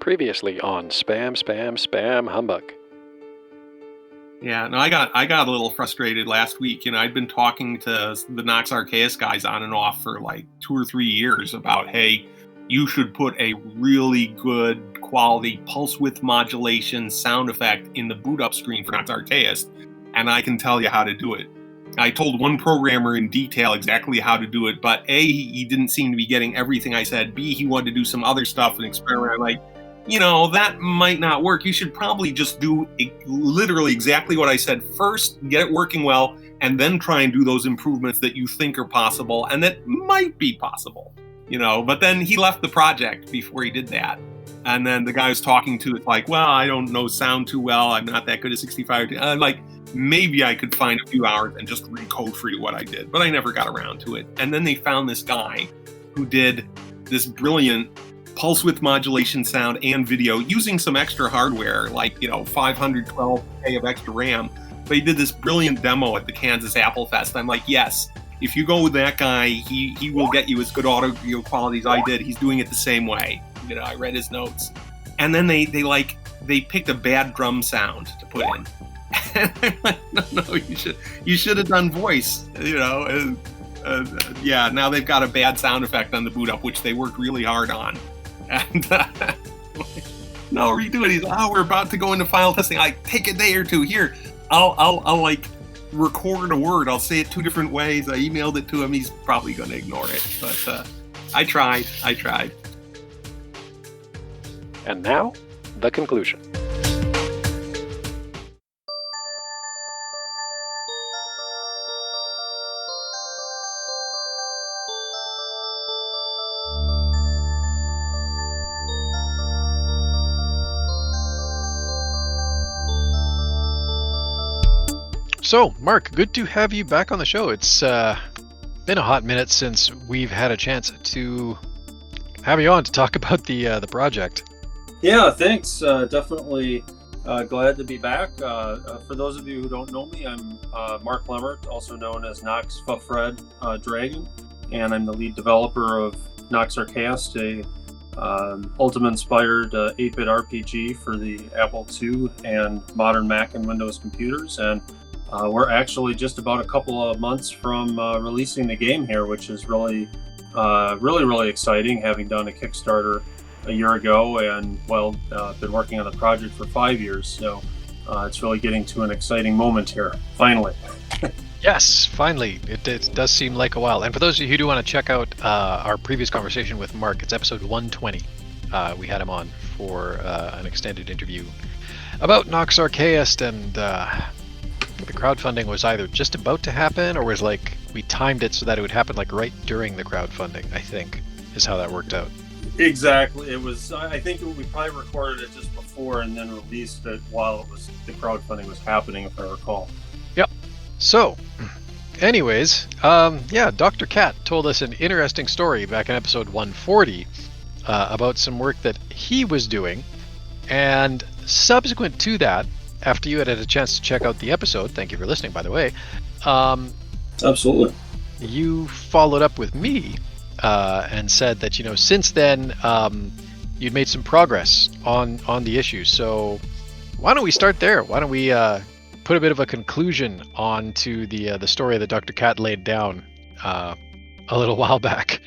Previously on Spam Humbug. Yeah, no, I got a little frustrated last week. I'd been talking to the Nox Archaist guys on and off for like 2 or 3 years about, hey, you should put a really good quality pulse width modulation sound effect in the boot up screen for Nox Archaist, and I can tell you how to do it. I told one programmer in detail exactly how to do it, but A, he didn't seem to be getting everything I said. B, he wanted to do some other stuff and experiment. Like, that might not work. You should probably just do literally exactly what I said first, get it working well, and then try and do those improvements that you think are possible and that might be possible, But then he left the project before he did that. And then the guy I was talking to is like, well, I don't know sound too well. I'm not that good at 65. I'm like, maybe I could find a few hours and just recode for you what I did. But I never got around to it. And then they found this guy who did this brilliant pulse width modulation sound and video using some extra hardware, like 512K of extra RAM. But he did this brilliant demo at the Kansas Apple Fest. I'm like, yes, if you go with that guy, he will get you as good audio quality as I did. He's doing it the same way. I read his notes, and then they picked a bad drum sound to put in. And I'm like, no, you should have done voice, And, now they've got a bad sound effect on the boot up, which they worked really hard on. And no, redo it. He's we're about to go into final testing. I take a day or two. Here, I'll like record a word. I'll say it 2 different ways. I emailed it to him. He's probably going to ignore it, but I tried. And now, the conclusion. So, Mark, good to have you back on the show. It's been a hot minute since we've had a chance to have you on to talk about the project. Yeah, thanks. Definitely glad to be back. For those of you who don't know me, I'm Mark Lemmert, also known as Nox Red Dragon, and I'm the lead developer of Nox Archaist, a Ultima-inspired 8-bit RPG for the Apple II and modern Mac and Windows computers. And we're actually just about a couple of months from releasing the game here, which is really exciting, having done a Kickstarter a year ago and been working on the project for 5 years. So it's really getting to an exciting moment here, finally. Yes, finally. It does seem like a while. And for those of you who do want to check out our previous conversation with Mark, it's episode 120. We had him on for an extended interview about Nox Archaist, and the crowdfunding was either just about to happen or was like we timed it so that it would happen like right during the crowdfunding, I think, is how that worked out. Exactly. It was, I think we probably recorded it just before and then released it while the crowdfunding was happening, if I recall. Yep. So, anyways, Dr. Cat told us an interesting story back in episode 140 about some work that he was doing, and subsequent to that, after you had a chance to check out the episode, thank you for listening, by the way. Absolutely. You followed up with me and said that, since then, you'd made some progress on the issue. So why don't we start there? Why don't we put a bit of a conclusion onto the story that Dr. Cat laid down a little while back?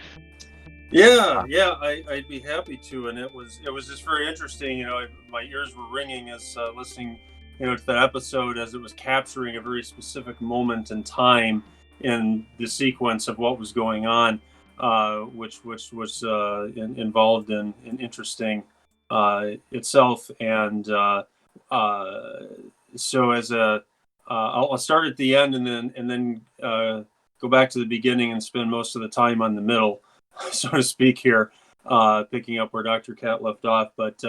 Yeah, I'd be happy to. And it was just very interesting. My ears were ringing as listening to that episode, as it was capturing a very specific moment in time in the sequence of what was going on, which was involved in interesting itself. And so as I'll start at the end and then go back to the beginning and spend most of the time on the middle, so to speak here, picking up where Dr. Cat left off. But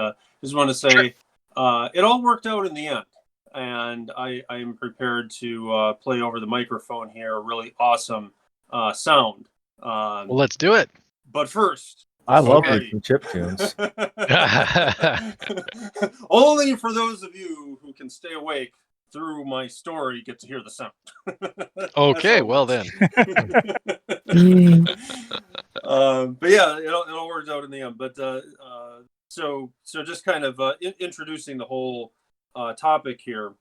just want to say, it all worked out in the end. And I am prepared to play over the microphone here a really awesome sound. Well, let's do it. But first, I love some chip tunes. Only for those of you who can stay awake through my story get to hear the sound. Okay, well then. But yeah, it all worked out in the end. But So just kind of introducing the whole topic here.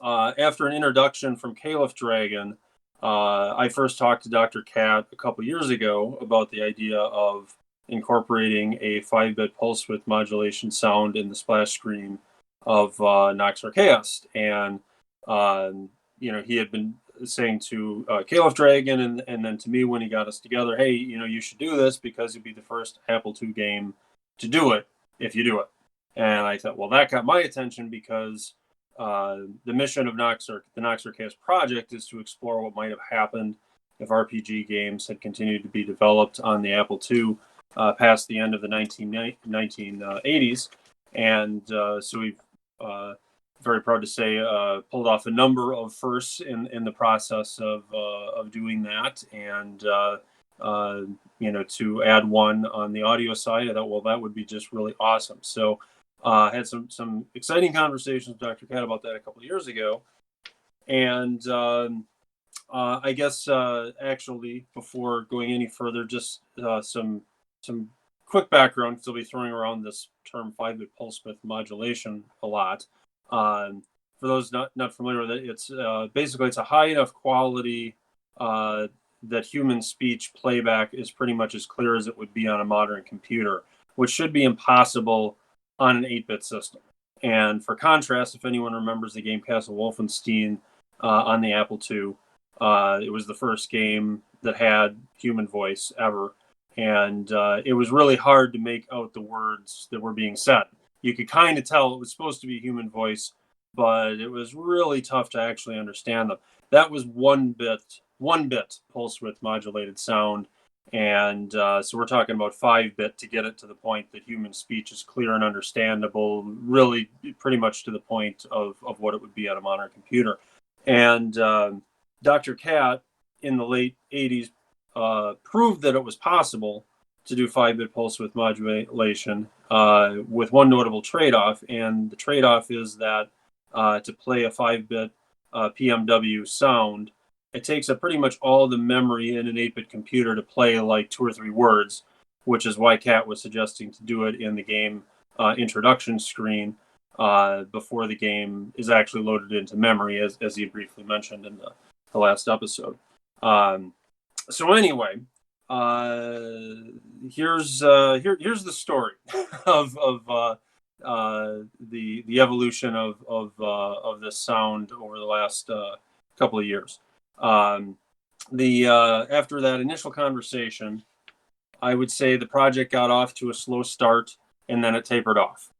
After an introduction from Caliph Dragon, I first talked to Dr. Cat a couple years ago about the idea of incorporating a 5-bit pulse width modulation sound in the splash screen of Nox Archaist. And, he had been saying to Caliph Dragon and then to me when he got us together, hey, you should do this because it'd be the first Apple II game to do it if you do it. And I thought, well, that got my attention because the mission of the Nox Archaist project is to explore what might have happened if RPG games had continued to be developed on the Apple II past the end of the 1980s. And so we've, very proud to say, pulled off a number of firsts in the process of doing that. And, to add one on the audio side, I thought, well, that would be just really awesome. So had some exciting conversations with Dr. Cat about that a couple of years ago. And I guess actually, before going any further, just some quick background, because I'll be throwing around this term 5-bit pulse width modulation a lot. For those not familiar with it, it's basically it's a high enough quality that human speech playback is pretty much as clear as it would be on a modern computer, which should be impossible on an 8-bit system. And for contrast, if anyone remembers the game Castle Wolfenstein on the Apple II, it was the first game that had human voice ever. And it was really hard to make out the words that were being said. You could kind of tell it was supposed to be human voice, but it was really tough to actually understand them. That was 1-bit pulse width modulated sound. And so we're talking about 5-bit to get it to the point that human speech is clear and understandable, really pretty much to the point of what it would be on a modern computer. And Dr. Cat in the late 80s proved that it was possible to do 5-bit pulse width modulation with one notable trade-off. And the trade-off is that to play a 5-bit PMW sound, it takes up pretty much all the memory in an 8-bit computer to play like 2 or 3 words, which is why Cat was suggesting to do it in the game introduction screen before the game is actually loaded into memory, as he briefly mentioned in the last episode. So anyway, here's the story of the evolution of this sound over the last couple of years. After that initial conversation, I would say the project got off to a slow start and then it tapered off.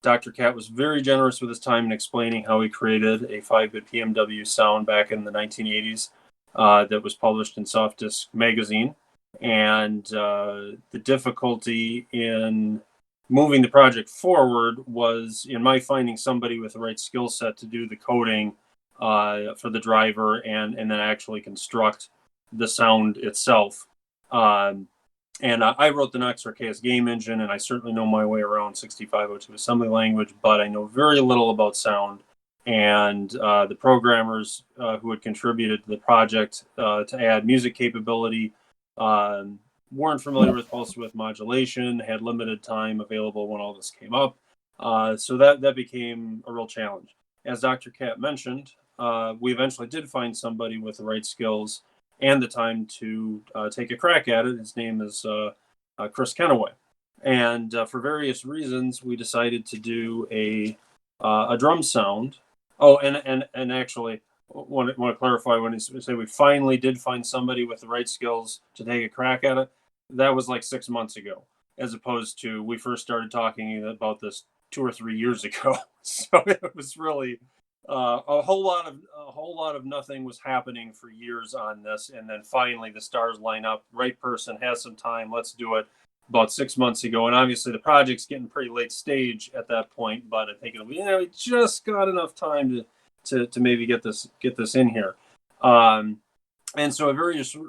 Dr. Cat was very generous with his time in explaining how he created a 5-bit PMW sound back in the 1980s that was published in Soft Disk magazine. And the difficulty in moving the project forward was in my finding somebody with the right skill set to do the coding for the driver and then actually construct the sound itself. And I wrote the Nox Archaist game engine, and I certainly know my way around 6502 assembly language, but I know very little about sound. And the programmers who had contributed to the project to add music capability weren't familiar with pulse width modulation, had limited time available when all this came up. So that became a real challenge. As Dr. Cat mentioned, we eventually did find somebody with the right skills and the time to take a crack at it. His name is Chris Kenaway. And for various reasons, we decided to do a drum sound. Oh, and actually, want to clarify when we say we finally did find somebody with the right skills to take a crack at it. That was like 6 months ago, as opposed to we first started talking about this 2 or 3 years ago. So it was really a whole lot of nothing was happening for years on this, and then finally the stars line up. Right person has some time. Let's do it. About 6 months ago, and obviously the project's getting pretty late stage at that point. But I think it'll be we just got enough time to maybe get this in here. And so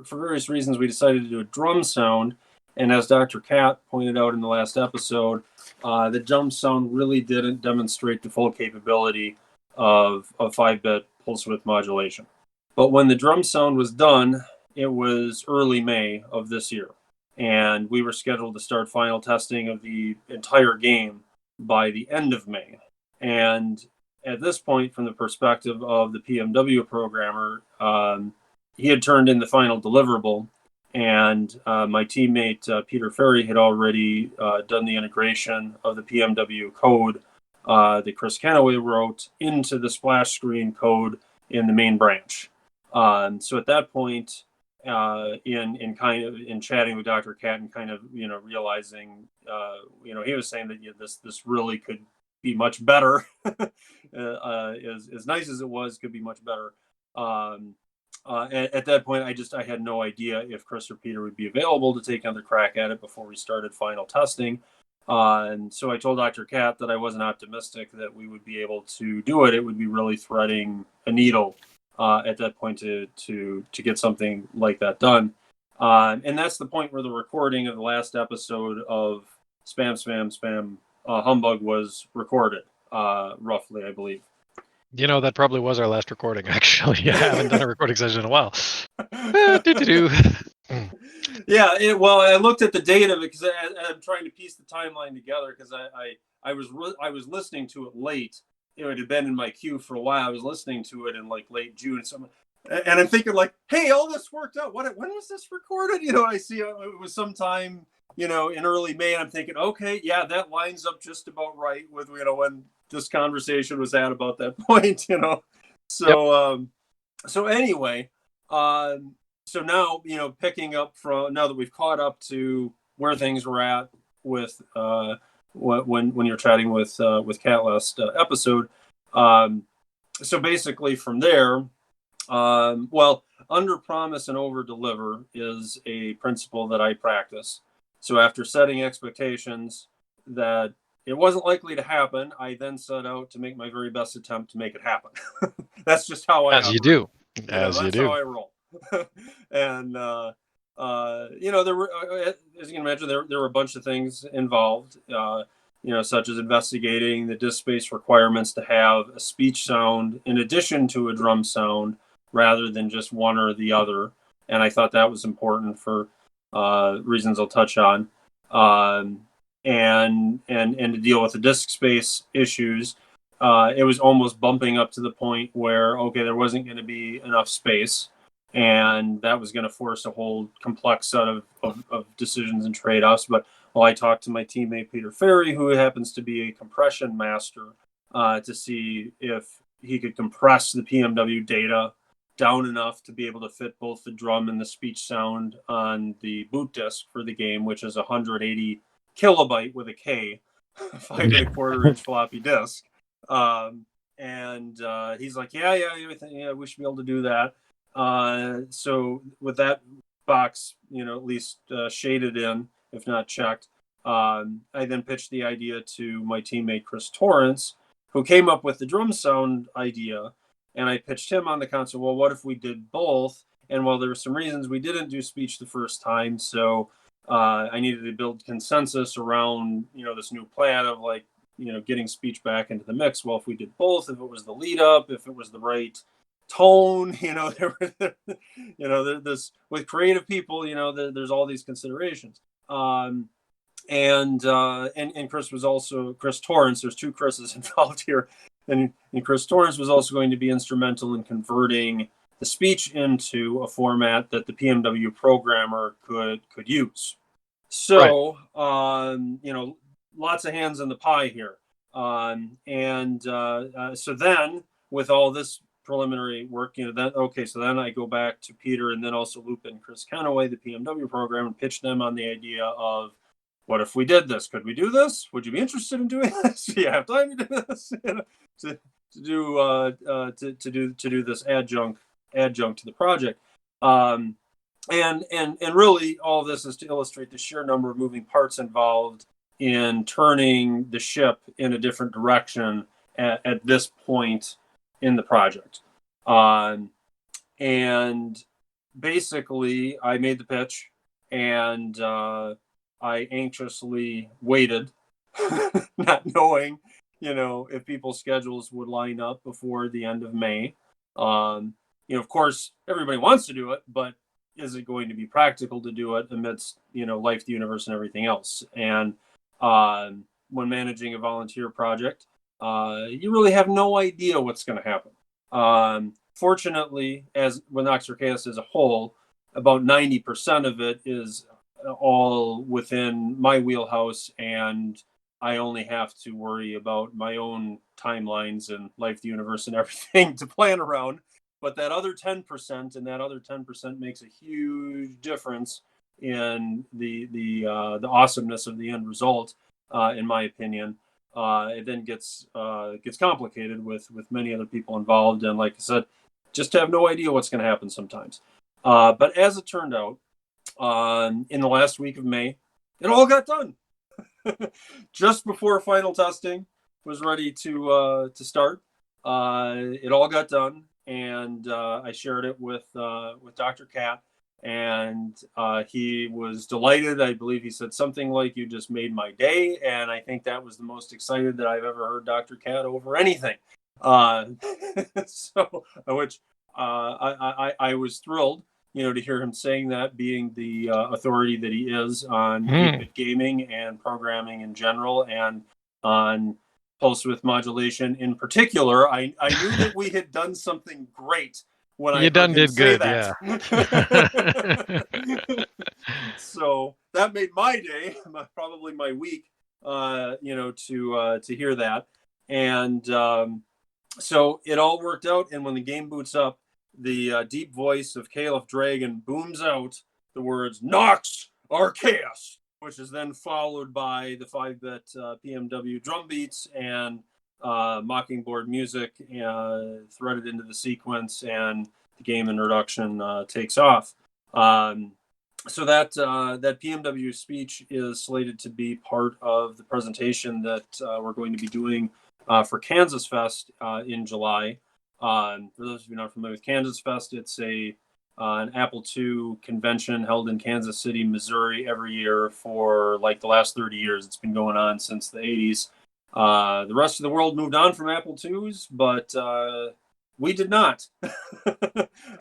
for various reasons, we decided to do a drum sound. And as Dr. Cat pointed out in the last episode, the drum sound really didn't demonstrate the full capability of 5-bit pulse width modulation. But when the drum sound was done, it was early May of this year. and we were scheduled to start final testing of the entire game by the end of May. And at this point, from the perspective of the PMW programmer, he had turned in the final deliverable, and my teammate Peter Ferry had already done the integration of the PMW code that Chris Canaway wrote into the splash screen code in the main branch. So at that point, in chatting with Dr. Cat and kind of realizing he was saying that this really could be much better. As nice as it was, could be much better. At that point, I had no idea if Chris or Peter would be available to take another crack at it before we started final testing. And so I told Dr. Cat that I wasn't optimistic that we would be able to do it. It would be really threading a needle at that point to get something like that done. And that's the point where the recording of the last episode of Spam Humbug was recorded, roughly, I believe. That probably was our last recording, actually. I haven't done a recording session in a while. Yeah, well, I looked at the date of it because I'm trying to piece the timeline together because I was listening to it late. It had been in my queue for a while. I was listening to it in like late June, and I'm thinking like, hey, all this worked out. When was this recorded? I see it was sometime in early May. And I'm thinking, okay, yeah, that lines up just about right with when this conversation was at about that point. So yep. So anyway, so now picking up from now that we've caught up to where things were at with when you're chatting with Kat last episode. So basically from there, under promise and over deliver is a principle that I practice. So after setting expectations that it wasn't likely to happen, I then set out to make my very best attempt to make it happen. That's just how I operate. You do. That's how I roll. And there were, as you can imagine, there were a bunch of things involved. Such as investigating the disk space requirements to have a speech sound in addition to a drum sound rather than just one or the other. And I thought that was important for reasons I'll touch on. And to deal with the disk space issues, it was almost bumping up to the point where, okay, there wasn't going to be enough space. And that was going to force a whole complex set of decisions and trade-offs. But I talked to my teammate Peter Ferry, who happens to be a compression master, to see if he could compress the PMW data down enough to be able to fit both the drum and the speech sound on the boot disk for the game, which is 180 kilobyte with a K, 5.25-inch floppy disk. And he's like, yeah, we should be able to do that. So with that box, at least shaded in, if not checked, I then pitched the idea to my teammate Chris Torrance, who came up with the drum sound idea, and I pitched him on the console. Well, what if we did both? And there were some reasons we didn't do speech the first time, so I needed to build consensus around this new plan of getting speech back into the mix. Well, if we did both, if it was the lead up, if it was the right tone, there's with creative people, there's all these considerations. And Chris Torrance, there's two Chris's involved here, and Chris Torrance was also going to be instrumental in converting the speech into a format that the PMW programmer could use. So, right. Lots of hands in the pie here. So then with all this preliminary work, so then I go back to Peter and then also loop in Chris Canaway, the PMW program, and pitch them on the idea of, what if we did this? Could we do this? Would you be interested in doing this? Do you have time to do this? To do this adjunct to the project. And really all of this is to illustrate the sheer number of moving parts involved in turning the ship in a different direction at this point in the project. And basically I made the pitch, and I anxiously waited, not knowing, if people's schedules would line up before the end of May. Of course, everybody wants to do it, but is it going to be practical to do it amidst, life, the universe, and everything else? And when managing a volunteer project, you really have no idea what's going to happen. Fortunately, as with Nox Archaist as a whole, about 90% of it is all within my wheelhouse, and I only have to worry about my own timelines and life, the universe, and everything to plan around. But that other 10%, and that other 10% makes a huge difference in the awesomeness of the end result, in my opinion. It then gets complicated with many other people involved, and like I said, just have no idea what's going to happen sometimes. But as it turned out, in the last week of May, it all got done. Just before final testing was ready to start, it all got done, and I shared it with Dr. Cat, and he was delighted. I believe he said something like, "You just made my day," and I think that was the most excited that I've ever heard Dr. Cat over anything. So, which I was thrilled, to hear him saying that, being the authority that he is on 8-bit gaming and programming in general, and on pulse width modulation in particular. I knew that we had done something great when I heard him say that. Yeah. So that made my day, probably my week, to hear that. And so it all worked out. And when the game boots up, the deep voice of Caliph Dragon booms out the words "Nox Archaist," which is then followed by the 5-bit PMW drum beats and Mockingboard music threaded into the sequence, and the game introduction takes off. So that PMW speech is slated to be part of the presentation that we're going to be doing for Kansas Fest in July. For those of you not familiar with Kansas Fest, it's an Apple II convention held in Kansas City, Missouri, every year for like the last 30 years. It's been going on since the 80s. The rest of the world moved on from Apple IIs, but we did not.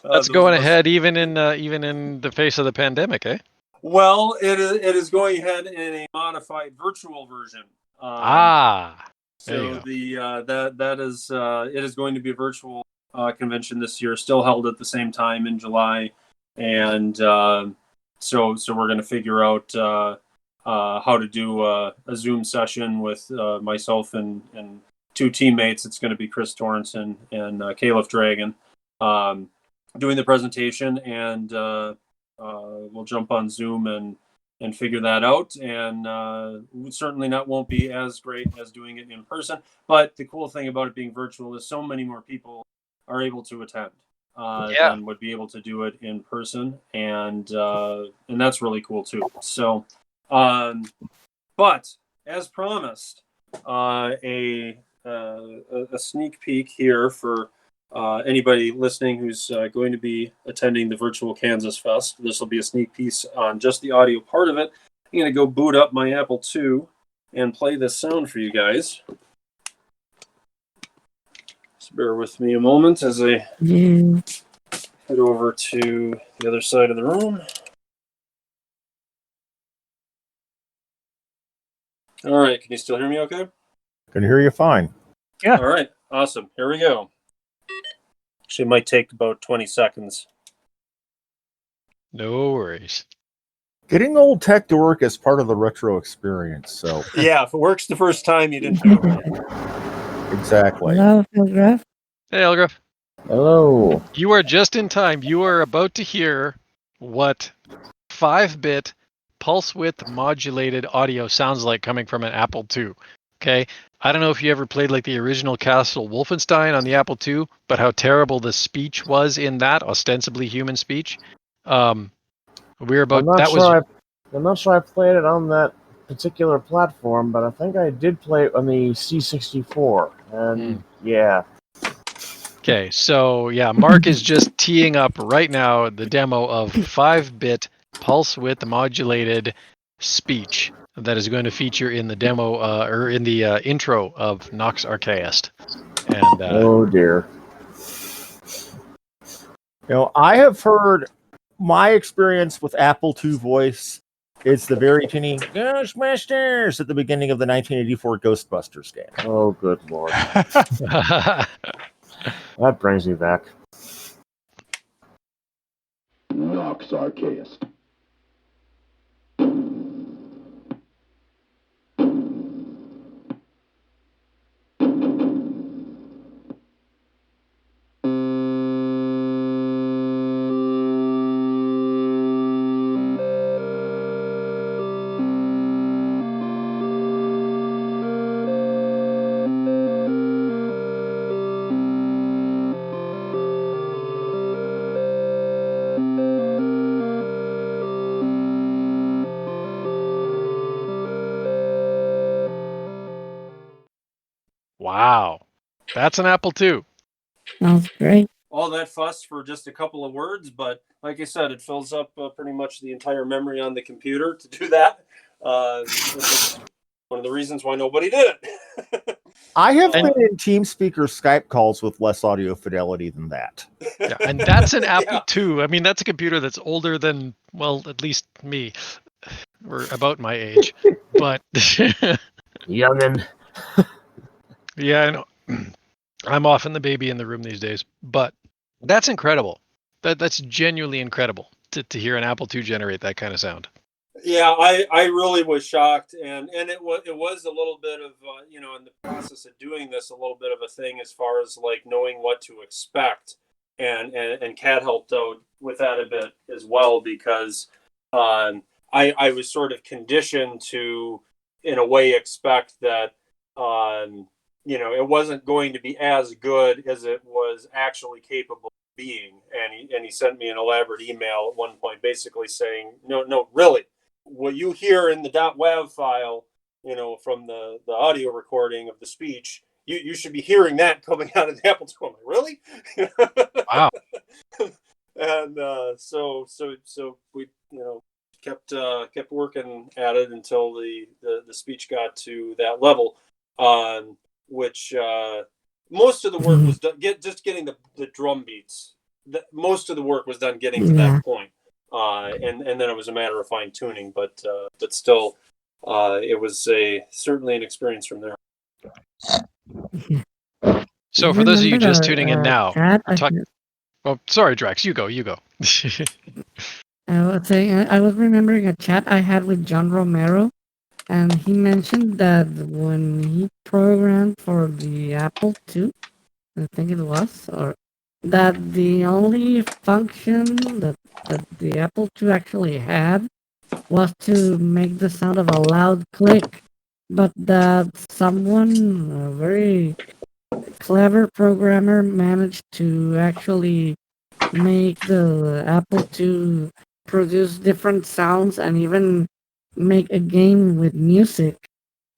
That's going ahead even in the face of the pandemic, eh? Well, it is going ahead in a modified virtual version. So it is going to be a virtual convention this year, still held at the same time in July, and so we're going to figure out how to do a Zoom session with myself and two teammates. It's going to be Chris Torrance and Caliph Dragon doing the presentation, and we'll jump on Zoom and figure that out. And certainly won't be as great as doing it in person. But the cool thing about it being virtual is so many more people are able to attend than would be able to do it in person, and that's really cool too. So, but as promised, a sneak peek here for anybody listening who's going to be attending the virtual Kansas Fest. This will be a sneak piece on just the audio part of it. I'm going to go boot up my Apple II and play this sound for you guys. Just bear with me a moment as I head over to the other side of the room. All right, can you still hear me okay? Can hear you fine. Yeah. All right, awesome. Here we go. Actually, it might take about 20 seconds. No worries. Getting old tech to work is part of the retro experience, so... Yeah, if it works the first time, you didn't do it. Exactly. Hello, Elgraf. Hey, Elgraf. Hello. You are just in time. You are about to hear what 5-bit pulse width modulated audio sounds like coming from an Apple II. Okay? I don't know if you ever played like the original Castle Wolfenstein on the Apple II, but how terrible the speech was in that, ostensibly human speech. We're about I'm not sure I played it on that particular platform, but I think I did play it on the C64. And yeah. Okay, so yeah, Mark is just teeing up right now the demo of 5-bit pulse width modulated speech that is going to feature in the demo or in the intro of Nox Archaist. And oh dear. I have heard my experience with Apple II voice is the very tinny Ghostbusters at the beginning of the 1984 Ghostbusters game. Oh, good lord. That brings me back. Nox Archaist. Wow. That's an Apple II. Sounds great. All that fuss for just a couple of words, but like I said, it fills up pretty much the entire memory on the computer to do that. It's one of the reasons why nobody did it. I have been in TeamSpeaker Skype calls with less audio fidelity than that. Yeah, and that's an Apple Yeah. II. I mean, that's a computer that's older than, well, at least me. We're about my age. But Youngin. yeah, I know. I'm often the baby in the room these days. But that's incredible. That's genuinely incredible to hear an Apple II generate that kind of sound. Yeah, I really was shocked, and it was a little bit of in the process of doing this, a little bit of a thing as far as like knowing what to expect, and Kat helped out with that a bit as well, because I was sort of conditioned to, in a way, expect that it wasn't going to be as good as it was actually capable of being, and he sent me an elaborate email at one point, basically saying, no, really. What you hear in the .wav file, from the audio recording of the speech, you should be hearing that coming out of the Apple II. I'm like, really? Wow. And so we kept working at it until the speech got to that level, which most of the work was done. Just getting the drum beats. Most of the work was done getting to that point. And then it was a matter of fine tuning, but still, it was certainly an experience from there. So for those of you just tuning in now, Chat, oh, sorry, Drax, you go. I was remembering a chat I had with John Romero, and he mentioned that when he programmed for the Apple II, I think it was, or that the only function that the Apple II actually had was to make the sound of a loud click, but that someone, a very clever programmer, managed to actually make the Apple II produce different sounds and even make a game with music.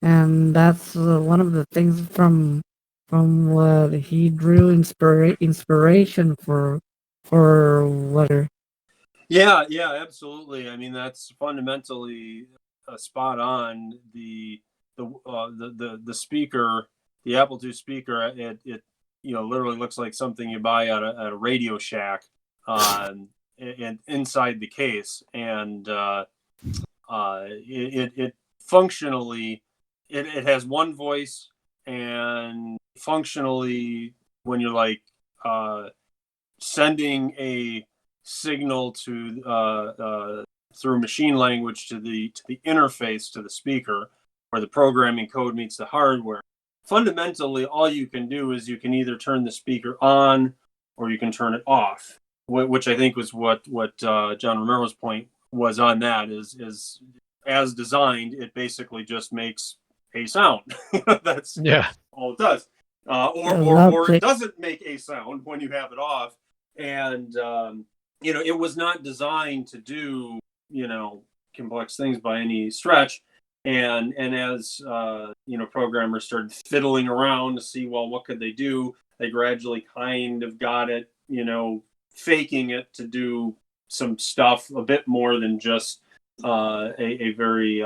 And that's one of the things from what he drew inspiration for what. Yeah, absolutely. I mean, that's fundamentally spot on. The speaker, the Apple II speaker, it literally looks like something you buy at a Radio Shack, and inside the case, and it functionally it has one voice, and functionally when you're like sending a signal to through machine language to the interface to the speaker, where the programming code meets the hardware. Fundamentally, all you can do is you can either turn the speaker on or you can turn it off, which I think was what John Romero's point was on that. Is as designed, it basically just makes a sound. That's all it does, or it doesn't make a sound when you have it off. And it was not designed to do complex things by any stretch. And as programmers started fiddling around to see, well, what could they do? They gradually kind of got it, faking it to do some stuff a bit more than just a very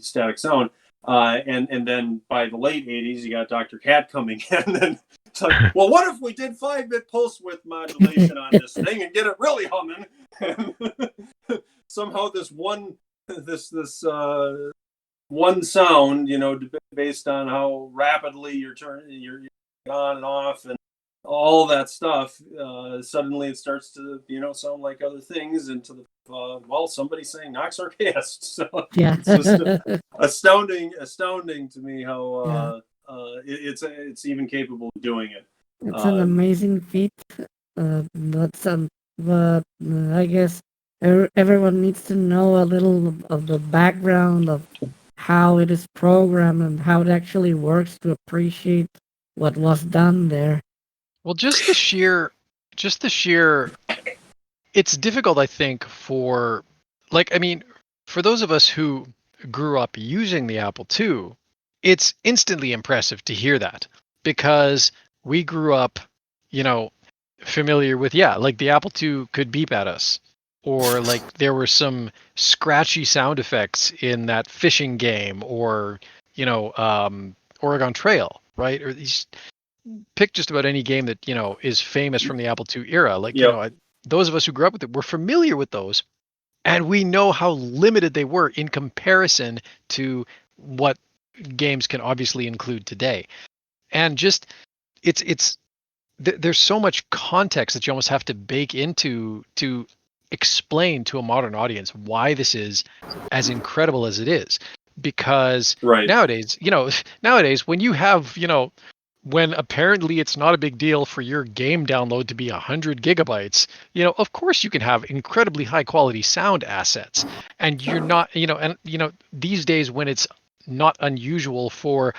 static sound. And then by the late 80s, you got Dr. Cat coming in, and it's like, well, what if we did 5-bit pulse width modulation on this thing and get it really humming? And somehow this one sound, based on how rapidly you're on and off and all that stuff, suddenly it starts to, sound like other things, and to the somebody's saying Nox Archaist. So Yeah. it's just astounding to me how it's even capable of doing it. It's an amazing feat. But I guess everyone needs to know a little of the background of how it is programmed and how it actually works to appreciate what was done there. Well, just the sheer, it's difficult, I think, for those of us who grew up using the Apple II, it's instantly impressive to hear that, because we grew up, familiar with, like the Apple II could beep at us, or like there were some scratchy sound effects in that fishing game, or, Oregon Trail, right? Or these, pick just about any game that, is famous from the Apple II era. Like, those of us who grew up with it, we're familiar with those, and we know how limited they were in comparison to what games can obviously include today. And just there's so much context that you almost have to bake into to explain to a modern audience why this is as incredible as it is. Because nowadays when you have, when apparently it's not a big deal for your game download to be 100 gigabytes, of course you can have incredibly high quality sound assets, and you're not, these days when it's not unusual for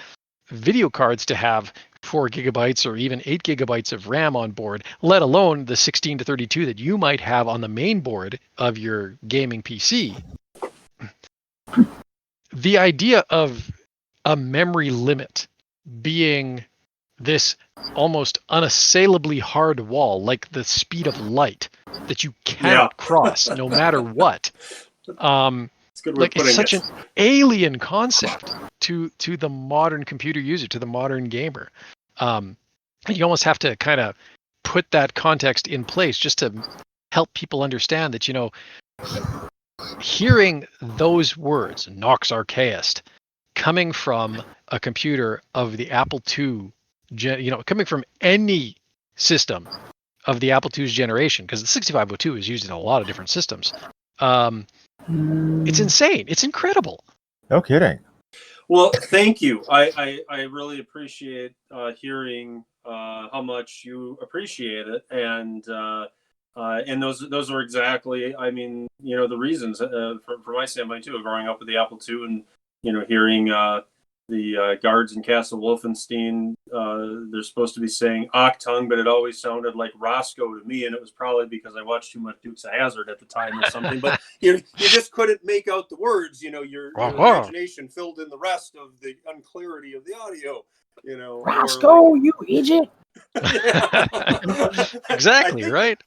video cards to have 4 gigabytes or even 8 gigabytes of RAM on board, let alone the 16 to 32 that you might have on the main board of your gaming PC. The idea of a memory limit being this almost unassailably hard wall, like the speed of light, that you cannot cross no matter what. It's such an alien concept to the modern computer user, to the modern gamer. You almost have to kind of put that context in place just to help people understand that, hearing those words, Nox Archaist, coming from a computer of the Apple II, coming from any system of the Apple II's generation, because the 6502 is used in a lot of different systems. It's insane. It's incredible. No kidding. Well, thank you. I really appreciate hearing how much you appreciate it, and those are exactly, the reasons from my standpoint too, of growing up with the Apple II, and hearing the guards in Castle Wolfenstein, they're supposed to be saying Achtung, but it always sounded like Roscoe to me, and it was probably because I watched too much Dukes of Hazzard at the time or something. But you just couldn't make out the words. Your imagination filled in the rest of the unclarity of the audio. Roscoe, you idiot! Exactly, right?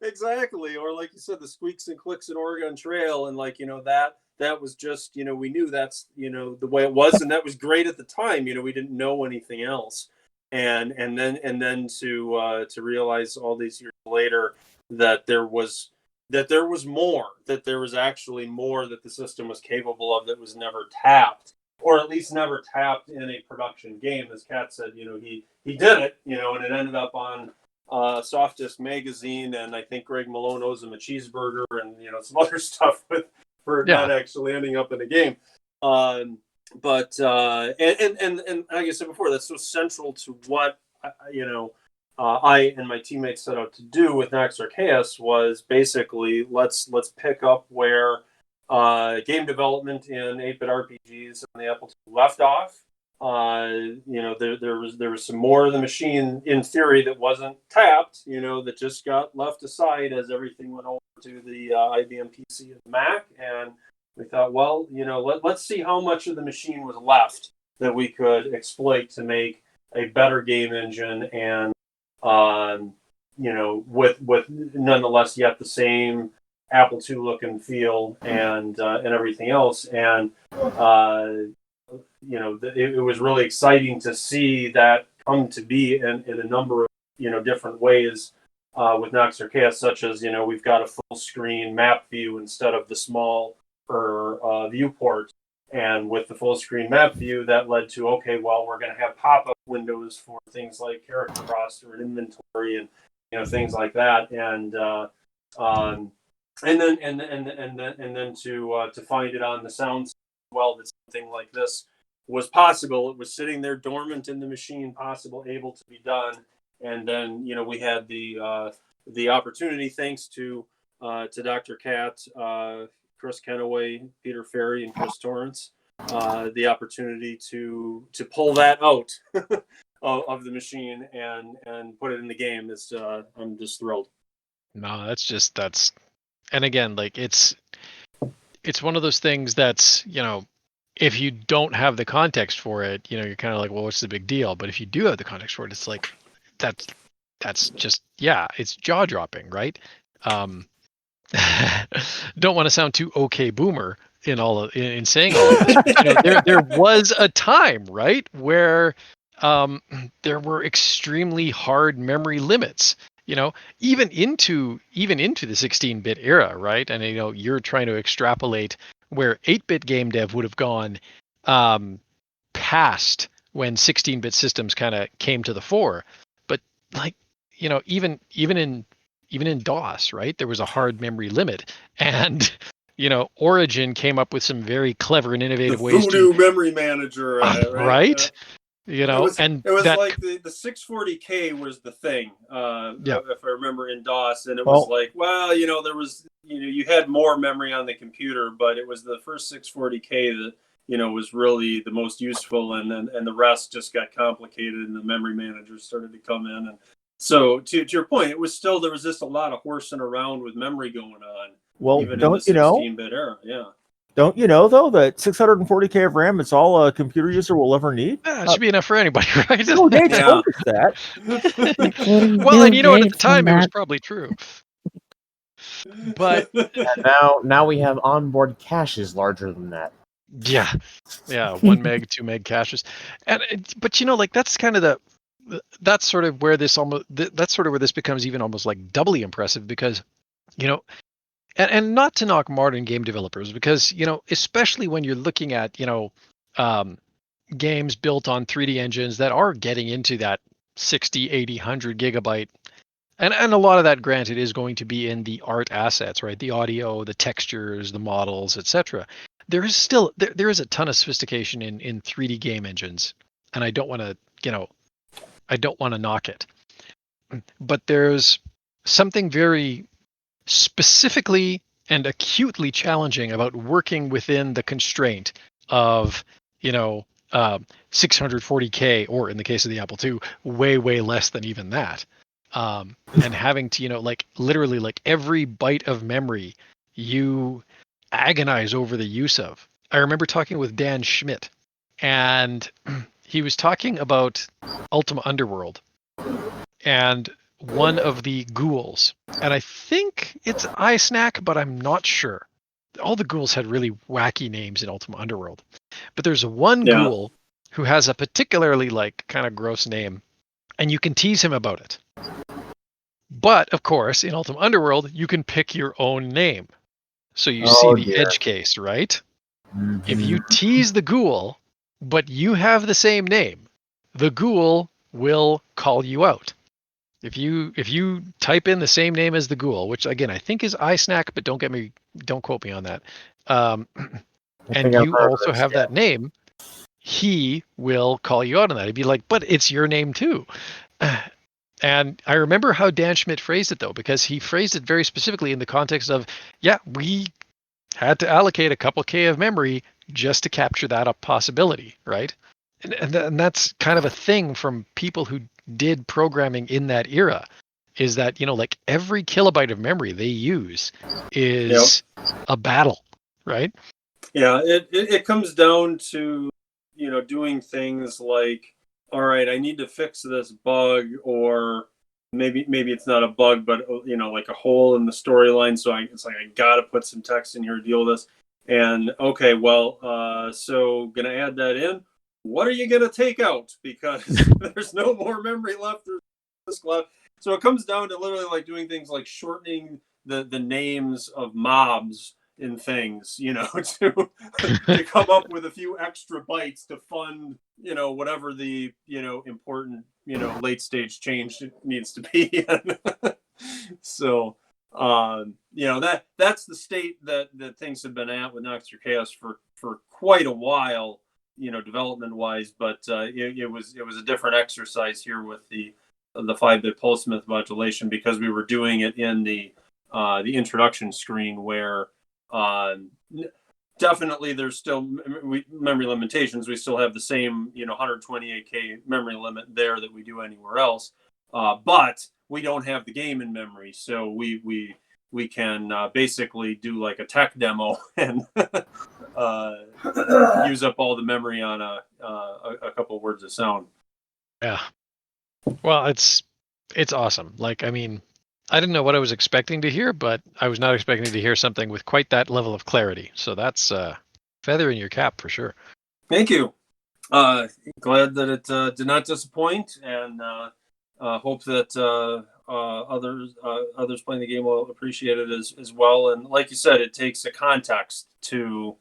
Exactly. Or like you said, the squeaks and clicks in Oregon Trail, and that was just, we knew that's, the way it was, and that was great at the time. We didn't know anything else. And then to realize all these years later that there was more, that there was actually more that the system was capable of that was never tapped, or at least never tapped in a production game. As Kat said, he did it, and it ended up on Soft Disc Magazine, and I think Greg Malone owes him a cheeseburger and some other stuff for not actually ending up in a game. But like I said before, that's so central to what I and my teammates set out to do with Nox Archaist, was basically let's pick up where game development in 8-bit RPGs on the Apple II left off. There was some more of the machine in theory that wasn't tapped, that just got left aside as everything went over to the IBM PC and the Mac. And we thought, well, let's see how much of the machine was left that we could exploit to make a better game engine, and with nonetheless yet the same Apple II look and feel, and everything else. And it was really exciting to see that come to be in a number of different ways with Nox Archaist, such as, we've got a full screen map view instead of the small viewport. And with the full screen map view, that led to, okay, well, we're going to have pop-up windows for things like character roster and inventory and things like that. And then to find it on the sound well that something like this was possible. It was sitting there dormant in the machine, able to be done. And then we had the opportunity, thanks to Dr. Cat, Chris Kenaway, Peter Ferry, and Chris Torrance, the opportunity to pull that out of the machine and put it in the game. I'm just thrilled. No, that's, and again, like it's one of those things that's, if you don't have the context for it, you're kind of like, well, what's the big deal? But if you do have the context for it, it's like, that's just, yeah, it's jaw dropping, right? Don't want to sound too okay boomer in saying all of this. There was a time, right, where there were extremely hard memory limits. Even into the 16-bit era, right? And you're trying to extrapolate where 8-bit game dev would have gone past when 16-bit systems kind of came to the fore. But like, even in DOS, right? There was a hard memory limit, and Origin came up with some very clever and innovative ways to memory manager, right? It was like the 640K was the thing, if I remember, in DOS, and it was like, well, there was, you had more memory on the computer, but it was the first 640K that was really the most useful, and the rest just got complicated, and the memory managers started to come in, and so to your point, it was still, there was just a lot of horsing around with memory going on. Well, even don't in the 16-bit era, yeah. Don't you know, though, that 640K of RAM is all a computer user will ever need? It should be enough for anybody, right? No, they told us that. Well, and at the time, it was probably true. But now we have onboard caches larger than that. Yeah, 1 meg, 2 meg caches, but like that's kind of that's sort of where this becomes even almost like doubly impressive, because and not to knock modern game developers, because especially when you're looking at games built on 3D engines that are getting into that 60, 80, 100 gigabyte, and a lot of that, granted, is going to be in the art assets, right? The audio, the textures, the models, etc. There is still there is a ton of sophistication in 3D game engines, and I don't want to knock it, but there's something very specifically and acutely challenging about working within the constraint of 640K, or in the case of the Apple II, way less than even that, and having to like literally like every byte of memory you agonize over the use of. I remember talking with Dan Schmidt, and he was talking about Ultima Underworld and one of the ghouls, and I think it's iSnack, but I'm not sure. All the ghouls had really wacky names in Ultima Underworld, but there's one ghoul who has a particularly like kind of gross name, and you can tease him about it. But of course, in Ultima Underworld, you can pick your own name, so you see the edge case, right? Mm-hmm. If you tease the ghoul, but you have the same name, the ghoul will call you out. If you type in the same name as the ghoul, which again I think is iSnack, but don't quote me on that, and you also have that name, he will call you out on that. He'd be like, but it's your name too. And I remember how Dan Schmidt phrased it, though, because he phrased it very specifically in the context of, we had to allocate a couple K of memory just to capture that possibility, right? And that's kind of a thing from people who did programming in that era, is that like every kilobyte of memory they use is a battle, right? Yeah, it comes down to doing things like, all right, I need to fix this bug, or maybe it's not a bug, but like a hole in the storyline, so it's like I gotta put some text in here to deal with this. And okay, well, so gonna add that in. What are you gonna take out? Because there's no more memory left. There's left. So it comes down to literally like doing things like shortening the names of mobs in things, to come up with a few extra bytes to fund, whatever the, important, late stage change needs to be. So, that's the state that things have been at with Nox Archaist for quite a while, development wise, but it was a different exercise here with the 5-bit pulse width modulation, because we were doing it in the introduction screen where definitely there's still memory limitations. We still have the same 128K memory limit there that we do anywhere else, but we don't have the game in memory, so we can basically do like a tech demo and use up all the memory on a couple of words of sound. Yeah. Well, it's awesome. Like, I mean, I didn't know what I was expecting to hear, but I was not expecting to hear something with quite that level of clarity. So that's feather in your cap for sure. Thank you. Glad that it did not disappoint, and hope that others playing the game will appreciate it as well. And like you said, it takes a context to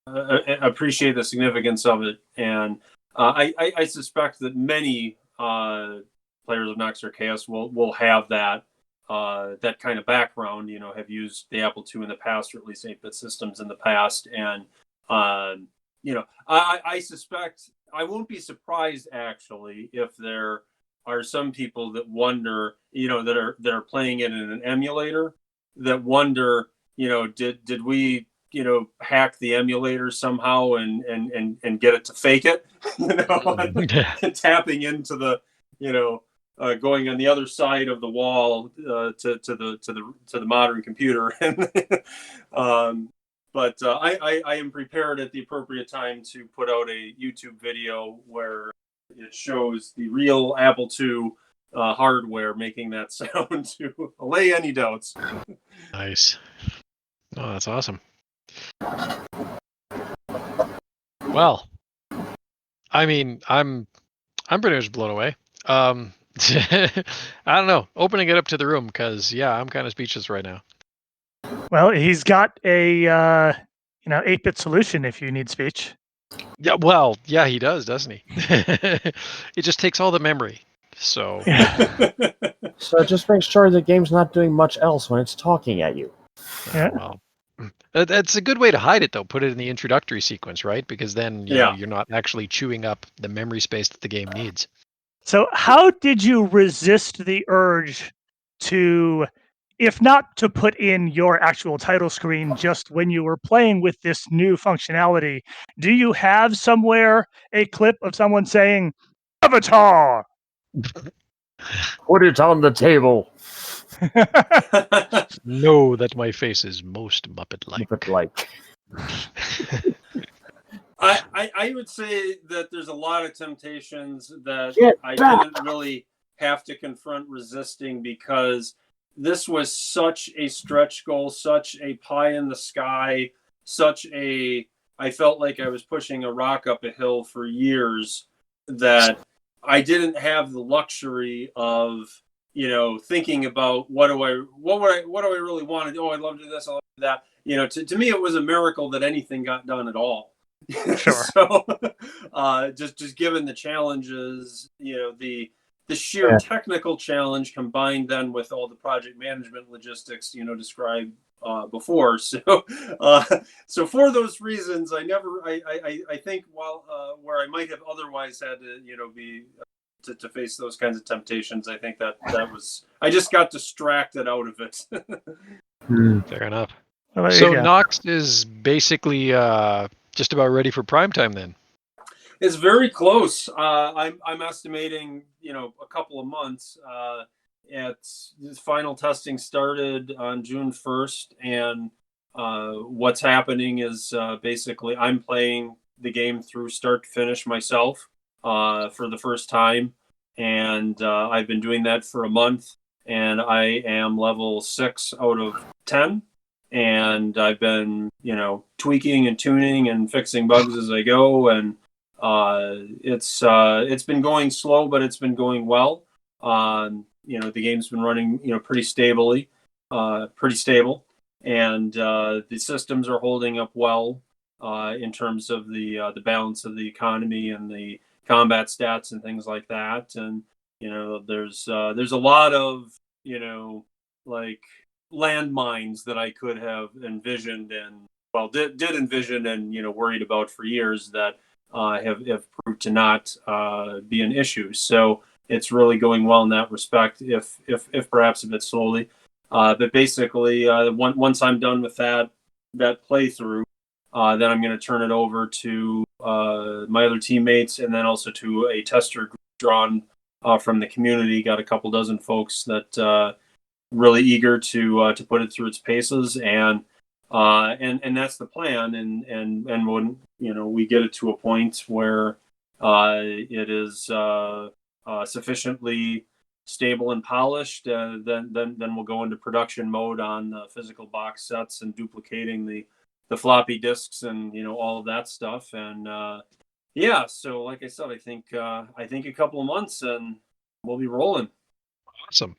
appreciate the significance of it. And I suspect that many players of Nox Archaist will have that kind of background, have used the Apple II in the past, or at least 8-bit systems in the past. And, I suspect, I won't be surprised actually if there are some people that wonder, that are playing it in an emulator, that wonder, did we, hack the emulator somehow and get it to fake it, and tapping into the, going on the other side of the wall to the modern computer. But I am prepared at the appropriate time to put out a YouTube video where it shows the real Apple II hardware making that sound to allay any doubts. Nice. Oh, that's awesome. Well, I mean, I'm pretty much blown away. I don't know. Opening it up to the room, because I'm kind of speechless right now. Well, he's got a 8-bit solution if you need speech. Yeah, well, yeah, he does, doesn't he? It just takes all the memory. So So just make sure the game's not doing much else when it's talking at you. Yeah. Well, that's a good way to hide it, though. Put it in the introductory sequence, right? Because then you know, you're not actually chewing up the memory space that the game needs. So how did you resist the urge to, if not to put in your actual title screen, just when you were playing with this new functionality, do you have somewhere a clip of someone saying, Avatar? Put it on the table. Know that my face is most Muppet-like. Muppet-like. I would say that there's a lot of temptations that I didn't really have to confront resisting, because this was such a stretch goal, such a pie in the sky, I felt like I was pushing a rock up a hill for years, that I didn't have the luxury of, thinking about what do I really want to do? Oh, I'd love to do this, I'd love to do that. To me, it was a miracle that anything got done at all. Sure. So, just given the challenges, the sheer technical challenge combined then with all the project management logistics, described before. So, so for those reasons, I think where I might have otherwise had to, be to face those kinds of temptations, I think that was, I just got distracted out of it. Fair enough. Well, so Nox is basically just about ready for prime time then. It's very close. I'm estimating, a couple of months. Final testing started on June 1st, and what's happening is basically I'm playing the game through start to finish myself for the first time, and I've been doing that for a month, and I am level 6 out of 10. And I've been, tweaking and tuning and fixing bugs as I go. And it's been going slow, but it's been going well. The game's been running, pretty stably, pretty stable, and the systems are holding up well in terms of the balance of the economy and the combat stats and things like that. And there's a lot of like landmines that I could have envisioned and did envision and worried about for years that have proved to not be an issue. So it's really going well in that respect, if perhaps a bit slowly. But basically, once I'm done with that playthrough, then I'm going to turn it over to my other teammates, and then also to a tester group drawn from the community. Got a couple dozen folks that really eager to put it through its paces, and that's the plan. And when we get it to a point where it is sufficiently stable and polished, then we'll go into production mode on the physical box sets and duplicating the floppy disks and all of that stuff. And so like I said, I think a couple of months and we'll be rolling. Awesome.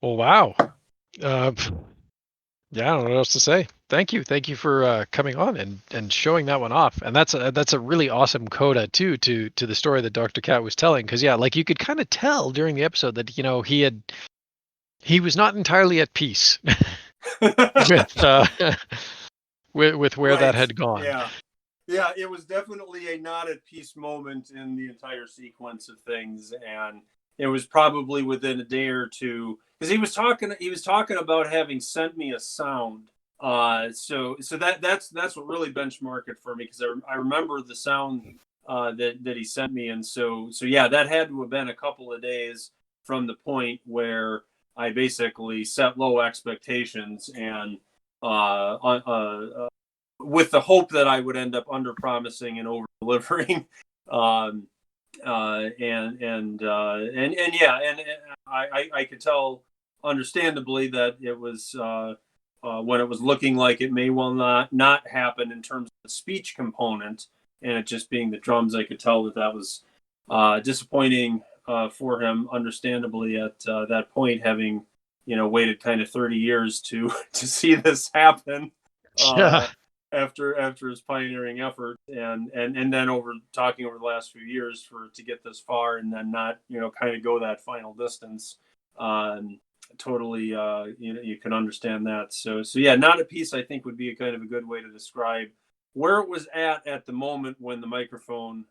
Well, wow. Yeah, I don't know what else to say. Thank you for coming on and showing that one off. And that's a really awesome coda too to the story that Dr. Cat was telling. Because like you could kind of tell during the episode that he was not entirely at peace with where that had gone. Yeah, it was definitely a not at peace moment in the entire sequence of things, and it was probably within a day or two, because he was talking about having sent me a sound. So that's what really benchmarked it for me, because I remember the sound that he sent me, and so yeah, that had to have been a couple of days from the point where I basically set low expectations and with the hope that I would end up under promising and over delivering. I could tell understandably that it was when it was looking like it may well not happen in terms of the speech component, and it just being the drums. I could tell that was disappointing for him, understandably, at that point, having waited kind of 30 years to see this happen. After his pioneering effort, and then talking over the last few years to get this far, and then not kind of go that final distance. Totally, you can understand that. So yeah, not at peace, I think, would be a kind of a good way to describe where it was at the moment when the microphone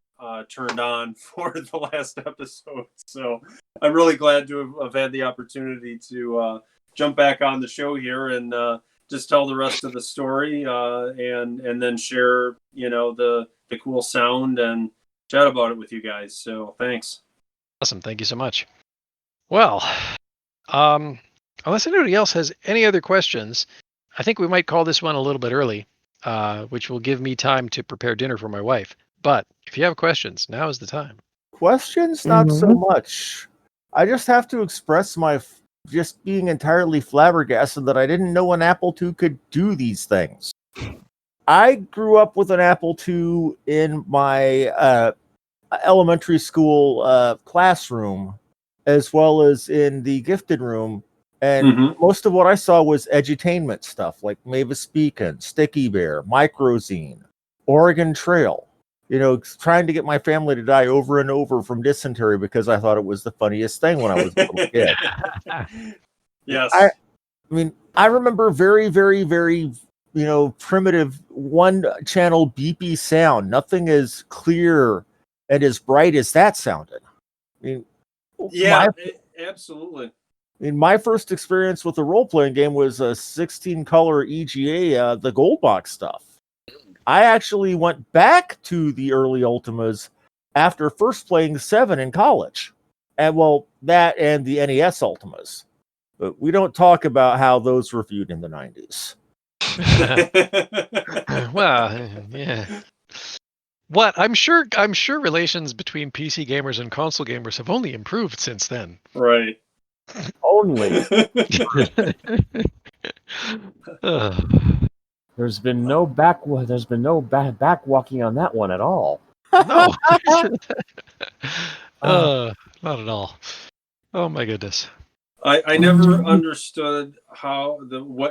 turned on for the last episode. So I'm really glad to have had the opportunity to jump back on the show here and just tell the rest of the story, and then share, the cool sound and chat about it with you guys. So thanks. Awesome. Thank you so much. Well, unless anybody else has any other questions, I think we might call this one a little bit early, which will give me time to prepare dinner for my wife. But if you have questions, now is the time. Questions? Not so much. I just have to express my just being entirely flabbergasted that I didn't know an Apple II could do these things. I grew up with an Apple II in my elementary school classroom, as well as in the gifted room, and most of what I saw was edutainment stuff like Mavis Beacon, Sticky Bear, Microzine, Oregon Trail. Trying to get my family to die over and over from dysentery because I thought it was the funniest thing when I was a little kid. Yes. I mean, I remember very, very, very, primitive one-channel beepy sound. Nothing as clear and as bright as that sounded. I mean, absolutely. I mean, my first experience with a role-playing game was a 16-color EGA, the gold box stuff. I actually went back to the early Ultimas after first playing 7 in college. And that and the NES Ultimas. But we don't talk about how those were viewed in the 90s. Well, yeah. What? I'm sure relations between PC gamers and console gamers have only improved since then. Right. Only. There's been no back walking on that one at all. No. Not at all. Oh my goodness. I never understood how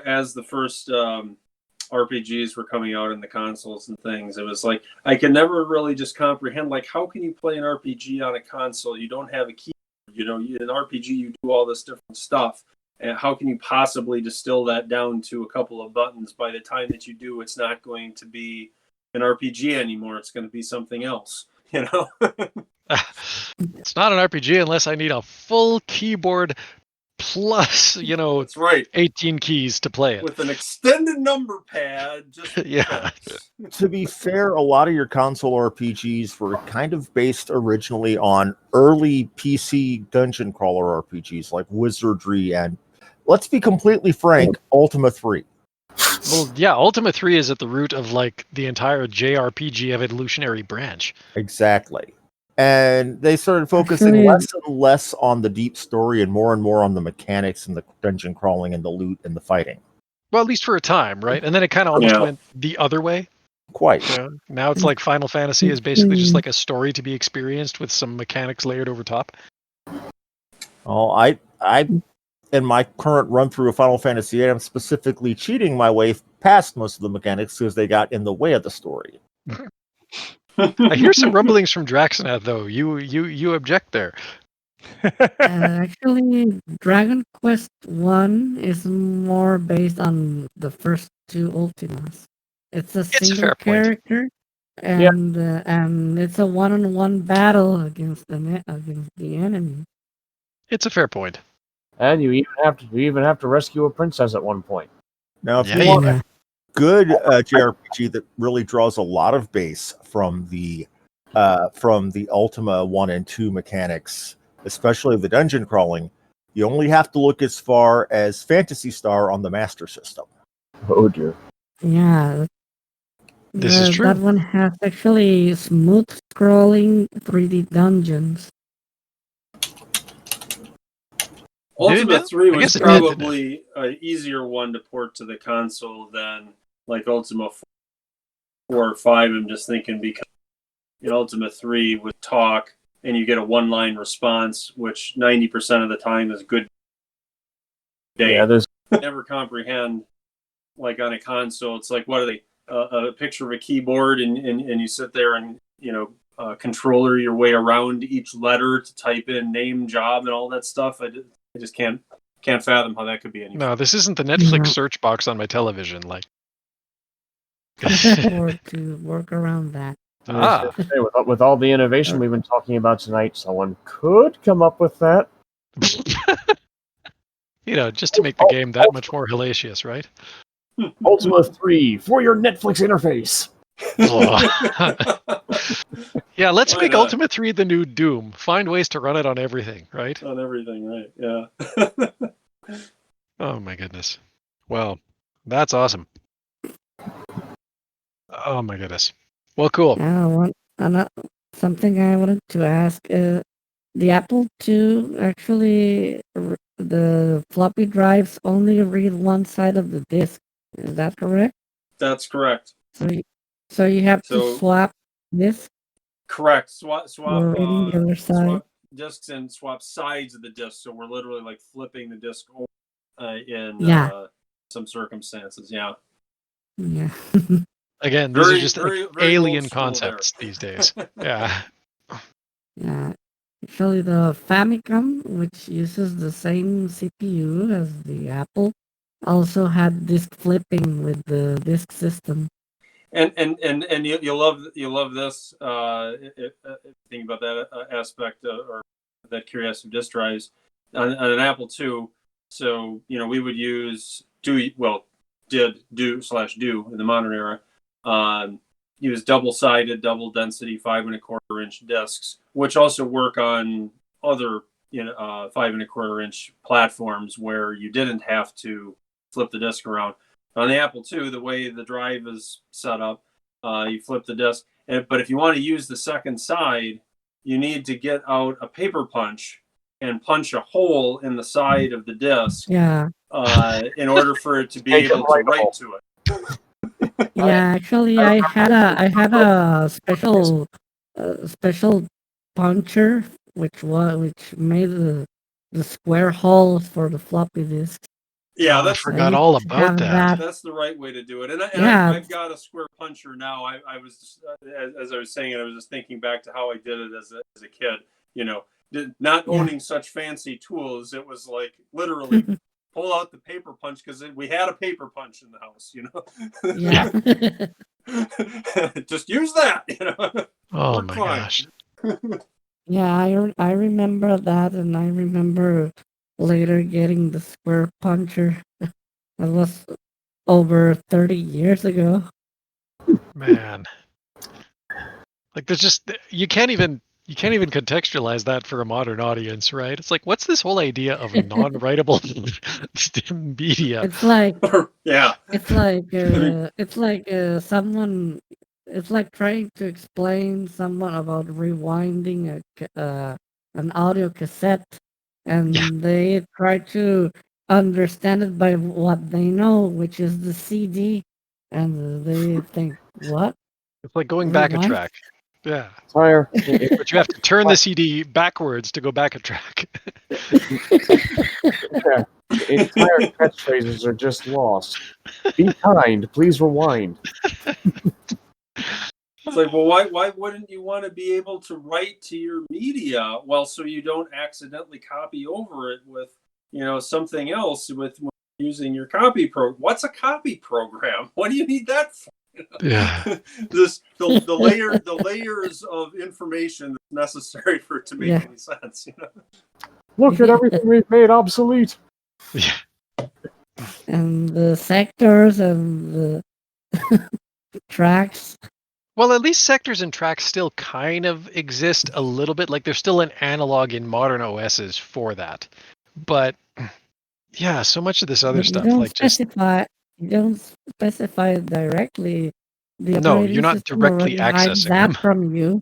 as the first RPGs were coming out in the consoles and things. It was like I could never really just comprehend like how can you play an RPG on a console? You don't have a keyboard. You know, in an RPG you do all this different stuff. And how can you possibly distill that down to a couple of buttons? By the time that you do, it's not going to be an RPG anymore. It's going to be something else. You know. It's not an RPG unless I need a full keyboard plus, That's right. 18 keys to play it. With an extended number pad, just Yeah. To be fair, a lot of your console RPGs were kind of based originally on early PC dungeon crawler RPGs like Wizardry and, let's be completely frank, Ultima 3. Well, yeah, Ultima 3 is at the root of like the entire JRPG evolutionary branch. Exactly. And they started focusing Actually- less and less on the deep story and more on the mechanics and the dungeon crawling and the loot and the fighting. Well, at least for a time, right? And then it kind of almost Yeah. went the other way. Quite. Now it's like Final Fantasy is basically just like a story to be experienced with some mechanics layered over top. Oh, I in my current run through of Final Fantasy VIII, I'm specifically cheating my way past most of the mechanics because they got in the way of the story. I hear some rumblings from Draxonath, though. You object there. Actually, Dragon Quest 1 is more based on the first two Ultimas. It's a a single fair point. character, and it's a one-on-one battle against the enemy. It's a fair point. And you even have to rescue a princess at one point. Now, if Yeah, you you want Yeah. a good JRPG that really draws a lot of base from the Ultima 1 and 2 mechanics, especially the dungeon crawling, you only have to look as far as Phantasy Star on the Master System. Oh dear. Yeah. This is true. That one has actually smooth scrolling 3D dungeons. Ultima Did- 3 I was guess it did, didn't it? probably an easier one to port to the console than like Ultima 4 or 5. I'm just thinking because in Ultima 3 with talk and you get a one-line response, which 90% of the time is good day. Yeah, there's Never comprehend like on a console. It's like, what are they? A picture of a keyboard and you sit there and, controller your way around each letter to type in name, job, and all that stuff. I just can't fathom how that could be anything. No, this isn't the Netflix Yeah. search box on my television. Like, Or to work around that. ah, hey, with all the innovation we've been talking about tonight, someone could come up with that. just to make the game that much more hellacious, right? Ultima 3 for your Netflix interface. Yeah, let's Why make not? Ultima 3 the new Doom. Find ways to run it on everything, right? On everything, right? Yeah. Oh my goodness. Well, that's awesome. Oh my goodness. Well, cool. Something I wanted to ask. The Apple II actually, the floppy drives only read one side of the disk. Is that correct? That's correct. So you have So- to swap this. Correct. Swap We're reading the other side. swap discs and swap sides of the disc. So we're literally like flipping the disc over in Yeah. some circumstances. Yeah. Yeah. Again, these Very- are just very- like very alien old school concepts these days. Yeah. Yeah. Actually, the Famicom, which uses the same CPU as the Apple, also had disk flipping with the disk system. And you'll love this. Think about that aspect or that curiosity disk drives on an Apple II. So we would use do in the modern era. Use double-sided, double density 5 1/4 inch discs, which also work on other 5 1/4 inch platforms where you didn't have to flip the disc around. On the Apple II, the way the drive is set up, you flip the disc. But if you want to use the second side, you need to get out a paper punch and punch a hole in the side of the disc Yeah. in order for it to be Make it able to writable. write to it. Yeah, actually, I had a special puncher which made the square holes for the floppy disk. Yeah, I that's forgot used all to about have that. that's the right way to do it. And Yeah. I've got a square puncher now. I was just, as I was saying it, I was just thinking back to how I did it as a kid. You know, not Yeah. owning such fancy tools. It was like literally pull out the paper punch because we had a paper punch in the house. You know. Yeah. Just use that. You know. Oh Work my fine. gosh. Yeah, I remember that, and I remember later getting the square puncher. That was over 30 years ago. Man. Like there's just you can't even contextualize that for a modern audience, right? It's like, what's this whole idea of non-writable media? It's like Yeah. it's like someone. It's like trying to explain someone about rewinding an audio cassette, and Yeah. they try to understand it by what they know, which is the CD, and they think, "What? It's like going back a Rewind?" track. Yeah. Entire, But you have to turn the CD backwards to go back a track. entire catchphrases are just lost. Be kind, please rewind. It's like, well, why wouldn't you want to be able to write to your media? Well, so you don't accidentally copy over it with, something else with using your copy program. What's a copy program? What do you need that for? Yeah. the layers of information that's necessary for it to make Yeah. any sense. Look at everything we've made obsolete. Yeah. And the sectors and the tracks. Well, at least sectors and tracks still kind of exist a little bit. Like there's still an analog in modern OSs for that. But yeah, so much of this other But stuff, like just you don't specify it directly. The no, operating you're not system directly already hides accessing that them. from you.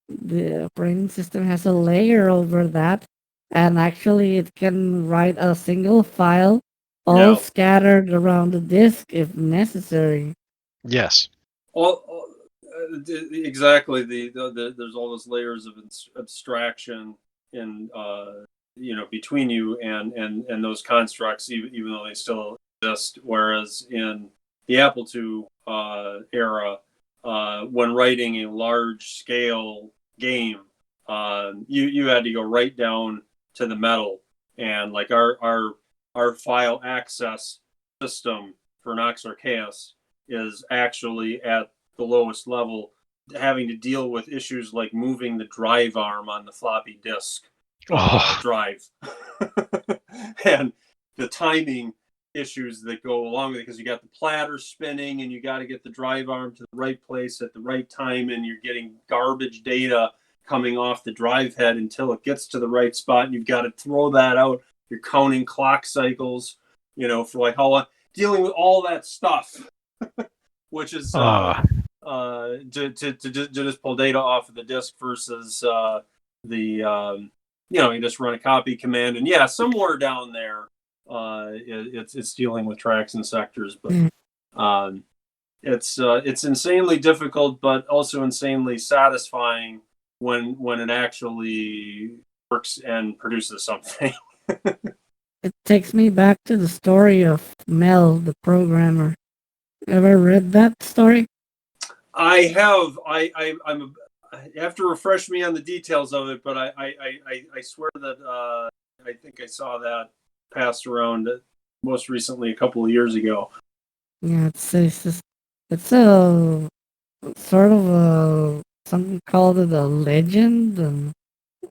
The operating system has a layer over that, and actually it can write a single file, all Yeah. scattered around the disk if necessary. Yes. Exactly. There's all those layers of abstraction in between you and those constructs, even though they still exist. Whereas in the Apple II era, when writing a large scale game, you had to go right down to the metal, and like our file access system for Nox Archaist is actually at the lowest level, having to deal with issues like moving the drive arm on the floppy disk drive and the timing issues that go along with it, because you got the platter spinning and you got to get the drive arm to the right place at the right time, and you're getting garbage data coming off the drive head until it gets to the right spot, and you've got to throw that out. You're counting clock cycles, for like how long, dealing with all that stuff, which is to just pull data off of the disk versus you just run a copy command, and somewhere down there it's dealing with tracks and sectors, but it's insanely difficult, but also insanely satisfying when it actually works and produces something. It takes me back to the story of Mel, the programmer. Ever read that story? I have. I'm. You have to refresh me on the details of it, but I swear that I think I saw that passed around most recently a couple of years ago. Yeah, it's a sort of some called it a legend, and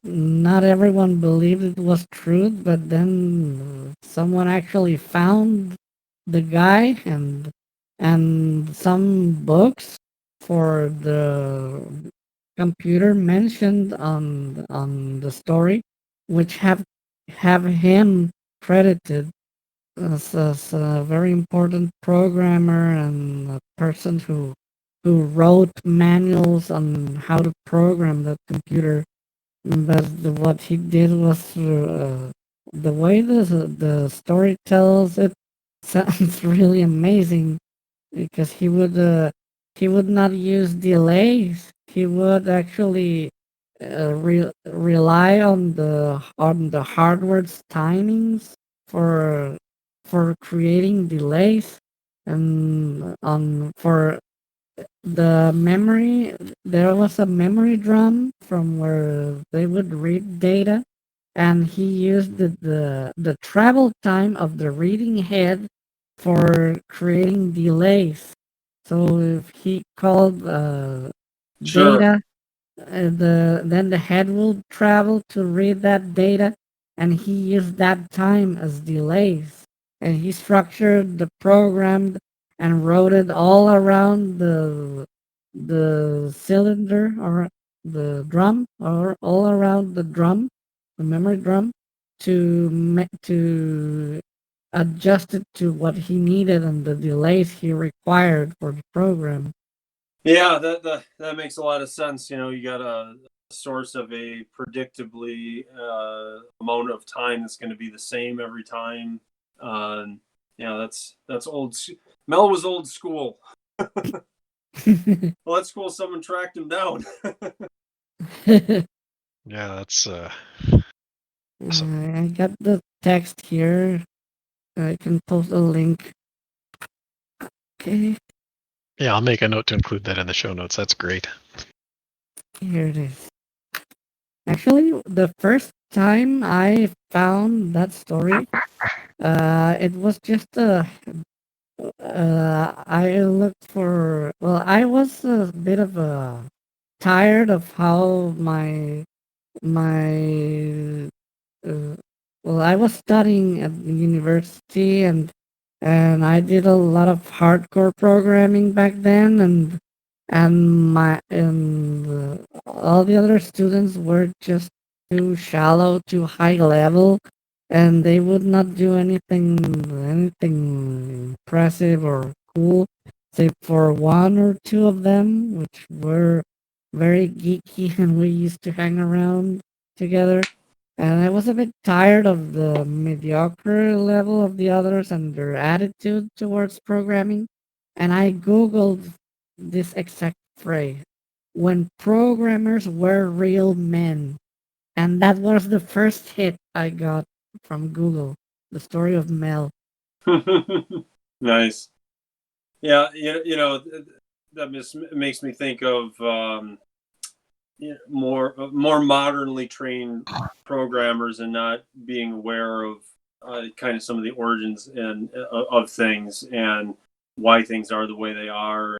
not everyone believed it was true, but then someone actually found the guy, and some books for the computer mentioned on the story, which have him credited as a very important programmer and a person who wrote manuals on how to program that computer. But what he did was the way the story tells it sounds really amazing, because he would not use delays. He would actually rely on the hardware's timings for creating delays, and for the memory. There was a memory drum from where they would read data, and he used the travel time of the reading head for creating delays. So if he called Sure. data, then the head will travel to read that data, and he used that time as delays. And he structured the program and wrote it all around the cylinder, or the drum, or all around the drum, the memory drum, to adjust it to what he needed and the delays he required for the program. Yeah, that makes a lot of sense. You got a source of a predictably amount of time that's going to be the same every time. That's old. Mel was old school. Well, that's cool. Someone tracked him down. Yeah, that's I got the text here. I can post a link. Okay, yeah. I'll make a note to include that in the show notes. That's great. here it is. Actually, the first time I found that story, it was just I looked for. Well, I was a bit of a tired of how my I was studying at the university, and I did a lot of hardcore programming back then, and all the other students were just too shallow, too high level, and they would not do anything impressive or cool, save for one or two of them, which were very geeky, and we used to hang around together. And I was a bit tired of the mediocre level of the others and their attitude towards programming. And I Googled this exact phrase: when programmers were real men. And that was the first hit I got from Google: the story of Mel. Nice. Yeah, that makes me think of more modernly trained programmers and not being aware of kind of some of the origins and of things and why things are the way they are.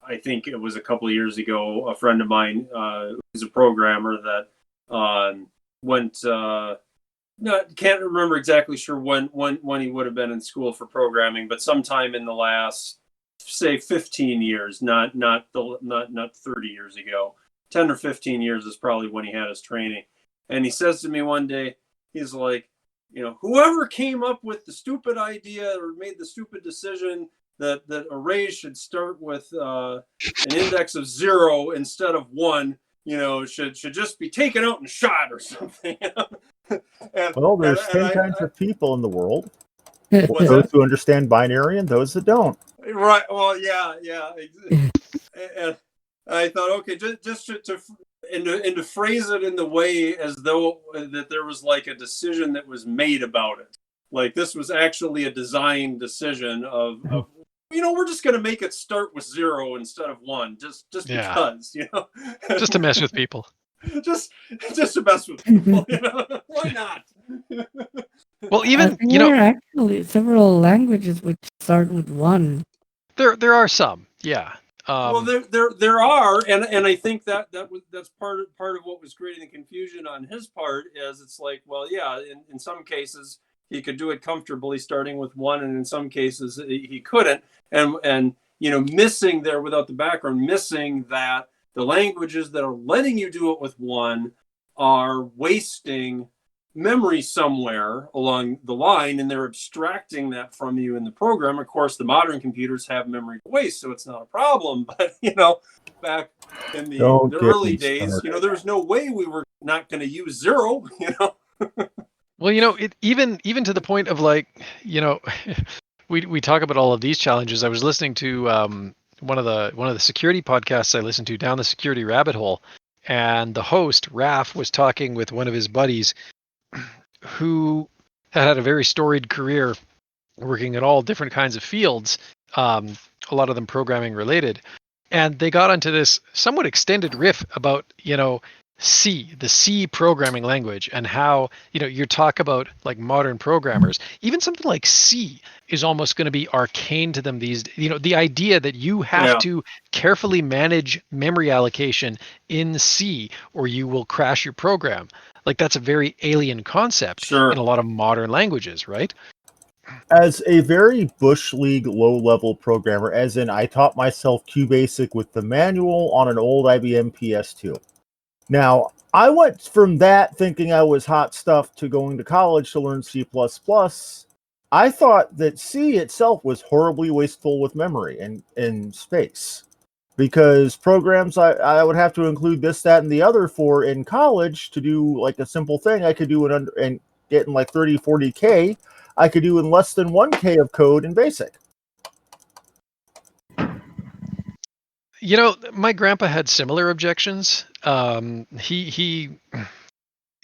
I think it was a couple of years ago, a friend of mine who's a programmer that went. Can't remember exactly sure when he would have been in school for programming, but sometime in the last, say, 15 years, not 30 years ago. 10 or 15 years is probably when he had his training. And he says to me one day, he's like, whoever came up with the stupid idea or made the stupid decision that arrays should start with an index of 0 instead of 1, should just be taken out and shot or something. Well, there's 10 kinds of people in the world. Those who understand binary and those that don't. Right. Well, yeah. And I thought, okay, just to phrase it in the way as though that there was like a decision that was made about it. Like this was actually a design decision of we're just going to make it start with 0 instead of 1, just because, just to mess with people. just to mess with people, why not? Well, even there are actually several languages which start with 1. There are some, yeah. Well, there are, and I think that's part of what was creating the confusion on his part. Is it's like, well, yeah, in some cases he could do it comfortably starting with 1, and in some cases he couldn't, and missing there without the background, missing that the languages that are letting you do it with 1 are wasting memory somewhere along the line, and they're abstracting that from you in the program. Of course, the modern computers have memory to waste, so it's not a problem. But back in the early days, there was no way we were not going to use 0. Well, even to the point of like, we talk about all of these challenges. I was listening to one of the security podcasts I listened to, Down the Security Rabbit Hole, and the host Raph was talking with one of his buddies who had a very storied career working in all different kinds of fields, a lot of them programming related. And they got onto this somewhat extended riff about, C, the C programming language, and how, you talk about like modern programmers, even something like C is almost going to be arcane to them these, the idea that you have to carefully manage memory allocation in C or you will crash your program. Like that's a very alien concept in a lot of modern languages, right? As a very Bush League low-level programmer, as in I taught myself QBasic with the manual on an old IBM PS2. Now, I went from that thinking I was hot stuff to going to college to learn C++. I thought that C itself was horribly wasteful with memory and space. Because programs I would have to include this, that, and the other for in college to do like a simple thing I could do and get in like 30, 40K, I could do in less than 1K of code in BASIC. My grandpa had similar objections. He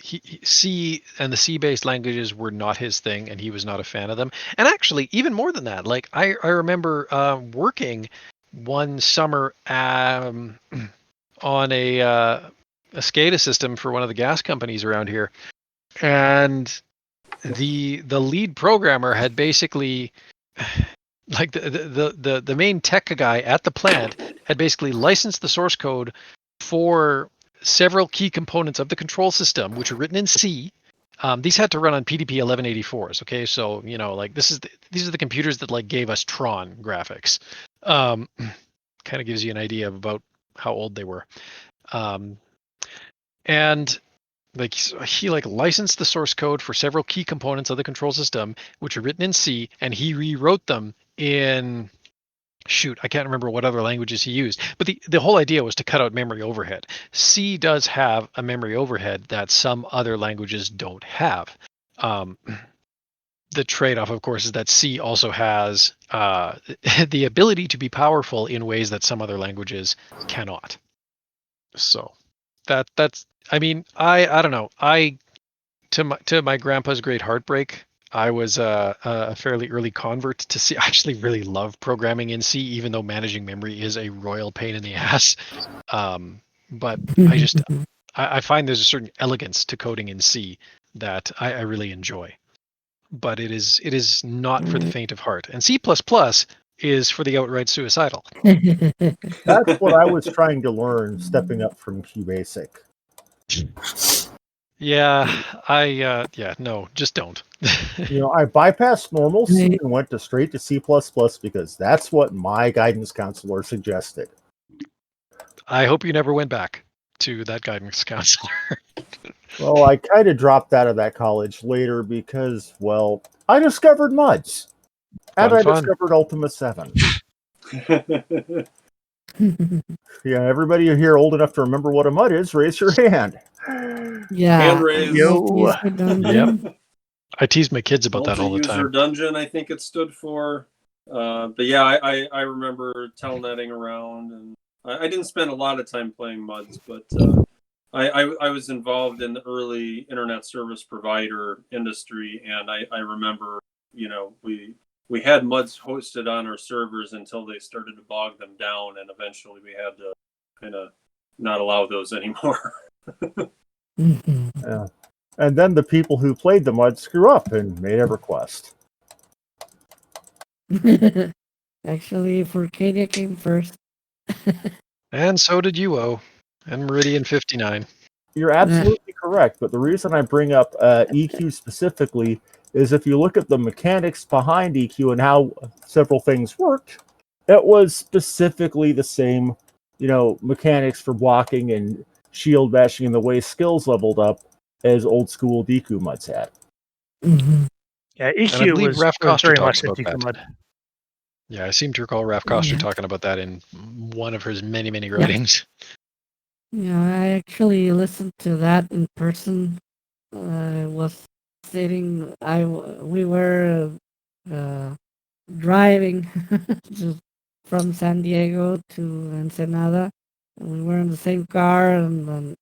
C and the C-based languages were not his thing, and he was not a fan of them. And actually, even more than that, like I remember working one summer on a SCADA system for one of the gas companies around here, and the lead programmer had basically like the main tech guy at the plant had basically licensed the source code for several key components of the control system, which are written in C. These had to run on PDP 1184s. Okay, so like these are the computers that like gave us Tron graphics. Kind of gives you an idea of about how old they were. And like he like licensed the source code for several key components of the control system, which are written in C, and he rewrote them in I can't remember what other languages he used, but the whole idea was to cut out memory overhead. C does have a memory overhead that some other languages don't have. The trade-off, of course, is that C also has the ability to be powerful in ways that some other languages cannot. So that's I mean, I don't know. To my grandpa's great heartbreak, I was a fairly early convert to C. I actually really love programming in C, even though managing memory is a royal pain in the ass. But I find there's a certain elegance to coding in C that I really enjoy. But it is not for the faint of heart. And C++ is for the outright suicidal. That's what I was trying to learn, stepping up from QBasic. Yeah, no, just don't. I bypassed normal C and went straight to C++ because that's what my guidance counselor suggested. I hope you never went back to that guidance counselor. Well, I kind of dropped out of that college later because, well, I discovered MUDs. And I discovered Ultima 7. Yeah, everybody here old enough to remember what a MUD is, raise your hand. Yeah. Hand raise. Yep. I tease my kids about that all the time. Multi-user dungeon, I think it stood for. But yeah, I remember telnetting around, and I didn't spend a lot of time playing MUDs, but I was involved in the early internet service provider industry, and I remember, we had MUDs hosted on our servers until they started to bog them down, and eventually we had to kind of not allow those anymore. Yeah. And then the people who played the MUD screw up and made a request. Actually, Furcadia came first. And so did UO and Meridian 59. You're absolutely correct, but the reason I bring up EQ specifically is if you look at the mechanics behind EQ and how several things worked, it was specifically the same, mechanics for blocking and shield bashing and the way skills leveled up as old school Deku MUDs had. Mm-hmm. Yeah, EQ was very much a Deku MUD. Yeah, I seem to recall Raph Koster talking about that in one of his many, many writings. Yeah, I actually listened to that in person. Was sitting. We were driving from San Diego to Ensenada, We were in the same car, and then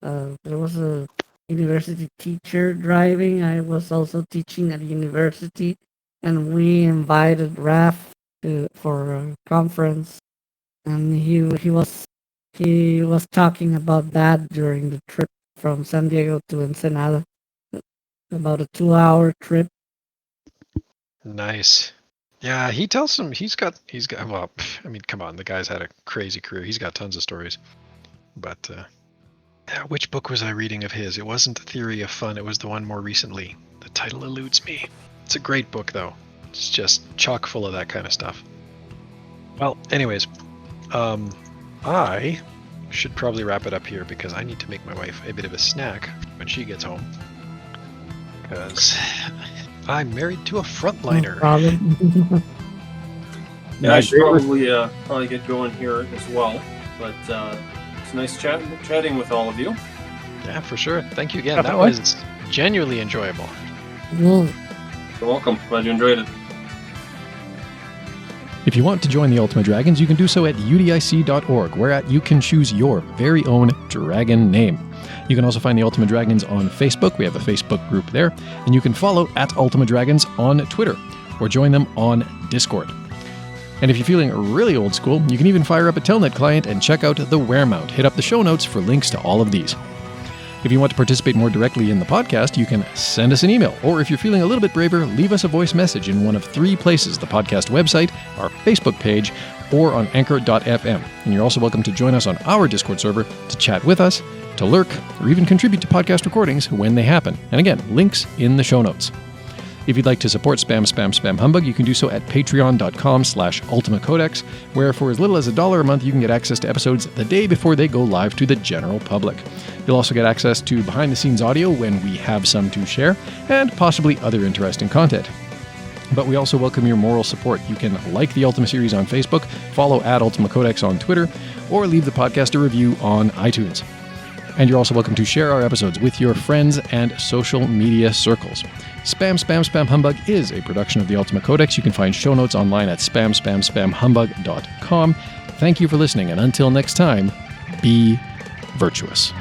there was a university teacher driving. I was also teaching at university, and we invited Raph for a conference, and he was talking about that during the trip from San Diego to Ensenada, about a 2-hour trip. Nice. Yeah, he tells him he's got well, I mean, come on, the guy's had a crazy career. He's got tons of stories. But which book was I reading of his? It wasn't The Theory of Fun, it was the one more recently. The title eludes me. It's a great book though. It's just chock full of that kind of stuff. Well, anyways, I should probably wrap it up here because I need to make my wife a bit of a snack when she gets home. Because I'm married to a frontliner. Problem. Yeah, I should probably get going here as well. But it's nice chatting with all of you. Yeah, for sure. Thank you again. Definitely. That was genuinely enjoyable. Well, You're welcome. Glad you enjoyed it. If you want to join the Ultima Dragons, you can do so at udic.org, where you can choose your very own dragon name. You can also find the Ultima Dragons on Facebook. We have a Facebook group there. And you can follow at Ultima Dragons on Twitter, or join them on Discord. And if you're feeling really old school, you can even fire up a Telnet client and check out the Weremount. Hit up the show notes for links to all of these. If you want to participate more directly in the podcast, you can send us an email, or if you're feeling a little bit braver, leave us a voice message in one of 3 places: the podcast website, our Facebook page, or on anchor.fm. And you're also welcome to join us on our Discord server to chat with us, to lurk, or even contribute to podcast recordings when they happen. And again, links in the show notes. If you'd like to support Spam Humbug, you can do so at patreon.com/ultimacodex, where for as little as $1 a month, you can get access to episodes the day before they go live to the general public. You'll also get access to behind-the-scenes audio when we have some to share, and possibly other interesting content. But we also welcome your moral support. You can like the Ultima series on Facebook, follow at Ultima Codex on Twitter, or leave the podcast a review on iTunes. And you're also welcome to share our episodes with your friends and social media circles. Spam Humbug is a production of the Ultima Codex. You can find show notes online at spamhumbug.com. Thank you for listening, and until next time, be virtuous.